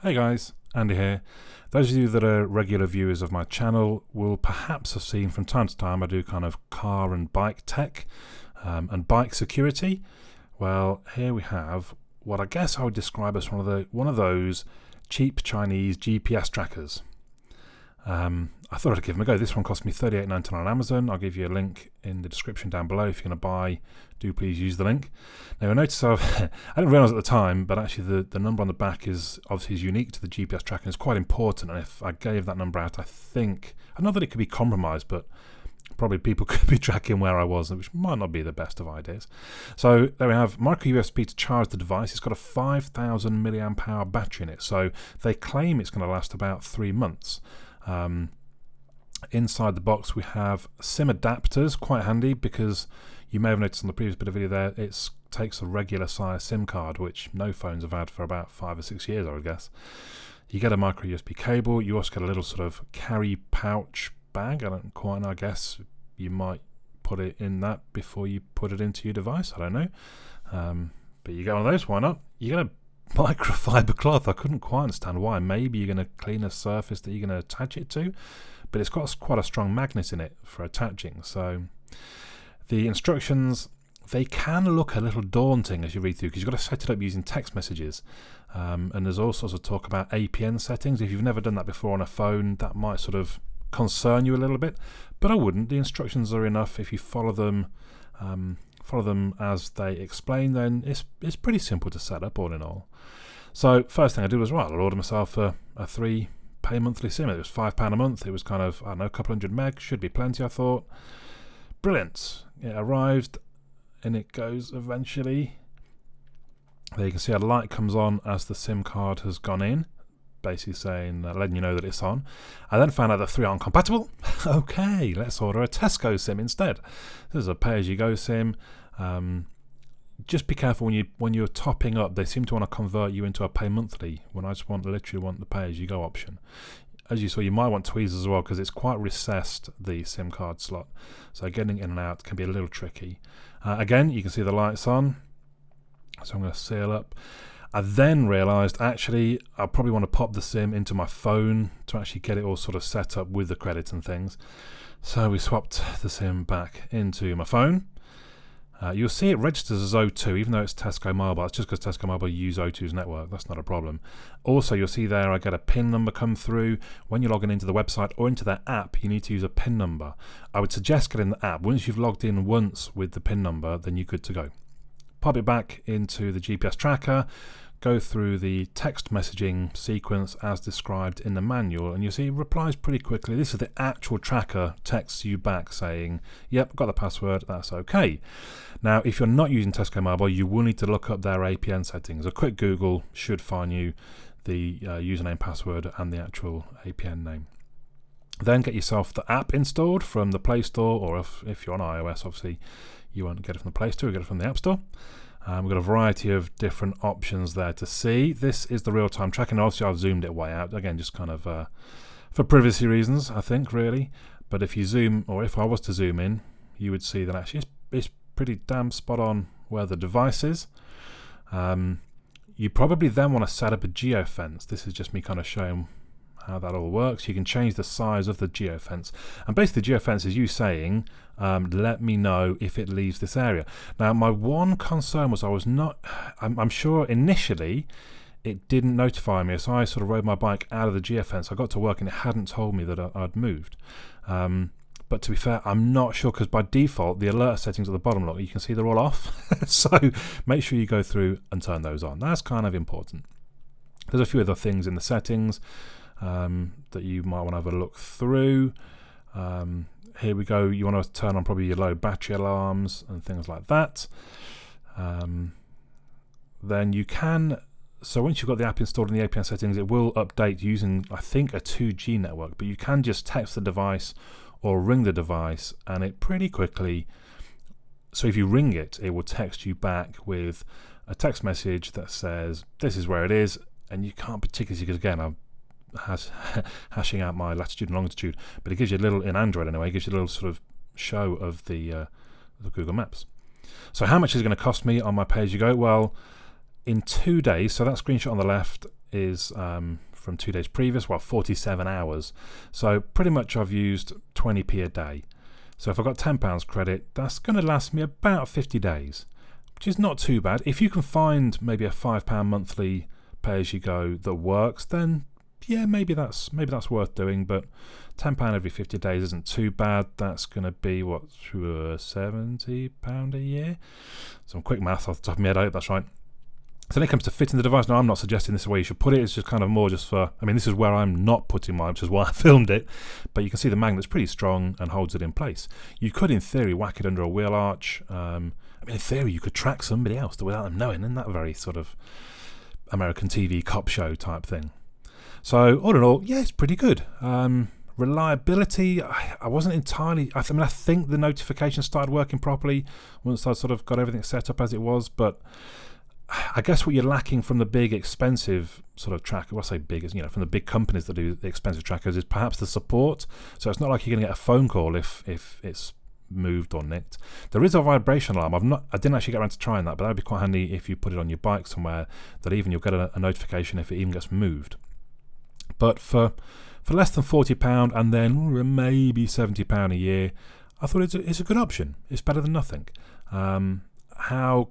Hey guys, Andy here. Those of you that are regular viewers of my channel will perhaps have seen from time to time I do kind of car and bike tech and bike security. Well, here we have what I guess I would describe as one of those cheap Chinese GPS trackers. I thought I'd give them a go. This one cost me $38.99 on Amazon. I'll give you a link in the description down below. If you're going to buy, do please use the link. Now, I noticed I didn't realise at the time, but actually the number on the back is obviously unique to the GPS tracker and it's quite important. And if I gave that number out, I know that it could be compromised, but probably people could be tracking where I was, which might not be the best of ideas. So there we have micro USB to charge the device. It's got a 5,000 milliamp hour battery in it. So they claim it's going to last about 3 months. Inside the box we have SIM adapters, quite handy because you may have noticed on the previous bit of video there it takes a regular size SIM card, which no phones have had for about 5 or 6 years, I would guess. You get a micro USB cable. You also get a little sort of carry pouch bag. I don't quite know, I guess you might put it in that before you put it into your device, I don't know, but you get one of those, why not? You get a microfiber cloth. I couldn't quite understand why. Maybe you're going to clean a surface that you're going to attach it to, but it's got quite a strong magnet in it for attaching. So the instructions, they can look a little daunting as you read through because you've got to set it up using text messages, and there's all sorts of talk about APN settings. If you've never done that before on a phone, that might sort of concern you a little bit, but I wouldn't. The instructions are enough. If you follow them as they explain, then it's pretty simple to set up all in all. So first thing I did was, right, I'll order myself a 3-pay monthly SIM. It was £5 a month. It was kind of, I don't know, a couple hundred meg, should be plenty, I thought. Brilliant. It arrived and it goes eventually. There you can see a light comes on as the SIM card has gone in, basically saying, letting you know that it's on. I then found out that 3 aren't compatible. Okay, let's order a Tesco SIM instead. This is a pay-as-you-go SIM. Just be careful when you're topping up. They seem to want to convert you into a pay monthly when I just literally want the pay-as-you-go option. As you saw, you might want tweezers as well because it's quite recessed, the SIM card slot. So getting in and out can be a little tricky. Again, you can see the lights on. So I'm going to seal up. I then realised actually I probably want to pop the SIM into my phone to actually get it all sort of set up with the credits and things. So we swapped the SIM back into my phone. You'll see it registers as O2 even though it's Tesco Mobile. It's just because Tesco Mobile use O2's network. That's not a problem. Also, you'll see there I get a PIN number come through. When you're logging into the website or into their app, you need to use a PIN number. I would suggest getting the app. Once you've logged in once with the PIN number, then you're good to go. Pop it back into the GPS tracker, go through the text messaging sequence as described in the manual, and you'll see it replies pretty quickly. This is the actual tracker texts you back saying, yep, got the password, that's okay. Now, if you're not using Tesco Mobile, you will need to look up their APN settings. A quick Google should find you the username, password, and the actual APN name. Then get yourself the app installed from the Play Store, or if you're on iOS, obviously, you won't get it from the Play Store, you get it from the App Store. We've got a variety of different options there to see. This is the real-time tracking. Obviously, I've zoomed it way out. Again, just kind of for privacy reasons, I think, really. But if you zoom, or if I was to zoom in, you would see that actually it's pretty damn spot on where the device is. You probably then want to set up a geofence. This is just me kind of showing how that all works. You can change the size of the geofence, and basically the geofence is you saying let me know if it leaves this area. Now my one concern was I'm sure initially it didn't notify me, so I sort of rode my bike out of the geofence. I got to work and it hadn't told me that I'd moved, but to be fair, I'm not sure because by default the alert settings at the bottom, look, you can see they're all off. So make sure you go through and turn those on. That's kind of important. There's a few other things in the settings that you might want to have a look through. Here we go. You want to turn on probably your low battery alarms and things like that. Then you can, so once you've got the app installed in the APN settings, it will update using, I think, a 2G network, but you can just text the device or ring the device and it pretty quickly, so if you ring it, it will text you back with a text message that says this is where it is, and you can't particularly, because again I'm hashing out my latitude and longitude, but it gives you a little, in Android anyway, it gives you a little sort of show of the Google Maps. So how much is it going to cost me on my pay-as-you-go? Well, in 2 days, so that screenshot on the left is from 2 days previous, well, 47 hours. So pretty much I've used 20p a day. So if I've got £10 credit, that's going to last me about 50 days, which is not too bad. If you can find maybe a £5 monthly pay-as-you-go that works, then yeah, maybe that's worth doing. But £10 every 50 days isn't too bad. That's going to be what, £70 a year. Some quick math off the top of my head. I hope that's right. So then it comes to fitting the device. Now, I'm not suggesting this is where you should put it. It's just kind of more just for, I mean, this is where I'm not putting mine, which is why I filmed it. But you can see the magnet's pretty strong and holds it in place. You could, in theory, whack it under a wheel arch. I mean, in theory, you could track somebody else without them knowing. Isn't that very sort of American TV cop show type thing? So all in all, yeah, it's pretty good. Reliability, I wasn't entirely, I think the notifications started working properly once I sort of got everything set up as it was, but I guess what you're lacking from the big expensive sort of tracker, well, I say big, is, you know, from the big companies that do the expensive trackers, is perhaps the support. So it's not like you're going to get a phone call if it's moved or nicked. There is a vibration alarm. I didn't actually get around to trying that, but that would be quite handy if you put it on your bike somewhere, that even you'll get a notification if it even gets moved. But for less than £40 and then maybe £70 a year, I thought it's a good option. It's better than nothing. How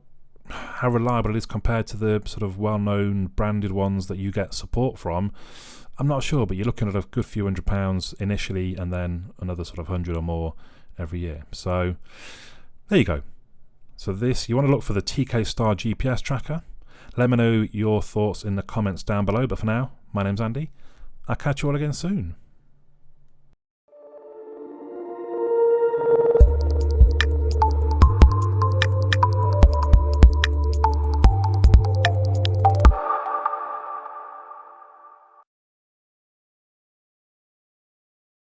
reliable it is compared to the sort of well-known branded ones that you get support from, I'm not sure, but you're looking at a good few £100 initially and then another sort of 100 or more every year. So there you go. So you want to look for the TKStar GPS tracker. Let me know your thoughts in the comments down below, but for now, my name's Andy. I'll catch you all again soon.